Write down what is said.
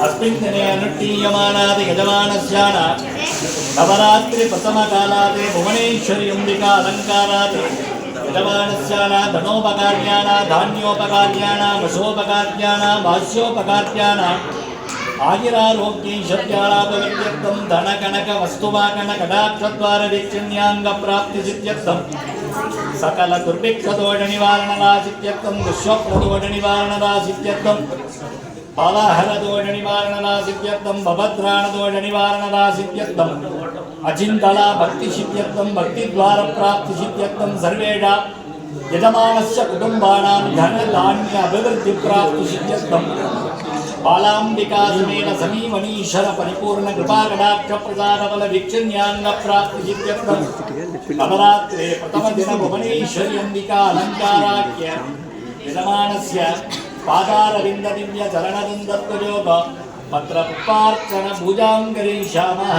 अस्मिन् दिने अनुष्ठीयमानादि यजमानस्यान नवरात्रि प्रथमकालादि भुवनेश्वरी अम्बिका अलङ्कारादि यजमानस्यान धनोपकार्याण धान्योपकार्याण वशोपकार्याण भाष्योपकार्याण आयुरारोग्यैश्वर्याणापवर्त्यर्थं धनकनक वस्तुवाकन कटाक्षद्वार वीक्षण्याङ्गप्राप्तिसिद्ध्यर्थं सकल दुर्भिक्षदोषनिवारणरासिद्ध्यर्थं दुष्स्वप्नदोषनिवारणरासिद्ध्यर्थं पालाहरदोषनिवारणरासिद्ध्यर्थं भवद्राणदोषनिवारणरासिद्ध्यर्थं अचिन्तला भक्तिसिद्ध्यर्थं भक्तिद्वारप्राप्तिसिद्ध्यर्थं सर्वेषां यजमानस्य कुटुम्बानां धनधान्य अभिवृद्धिप्राप्तिसिद्ध्यर्थं बालाम्बिकासमेन समीमणीश्वर परिपूर्ण कृपाकटाक्ष प्रसादबल वीक्षण्याङ्ग प्राप्तिसिद्ध्यर्थं नवरात्रे प्रथम दिन भुवनेश्वरी अम्बिका अलङ्काराख्य यजमानस्य पादारविन्द दिव्य चरणवृन्दत्वयोग पत्र पुष्पार्चन पूजां करिष्यामः।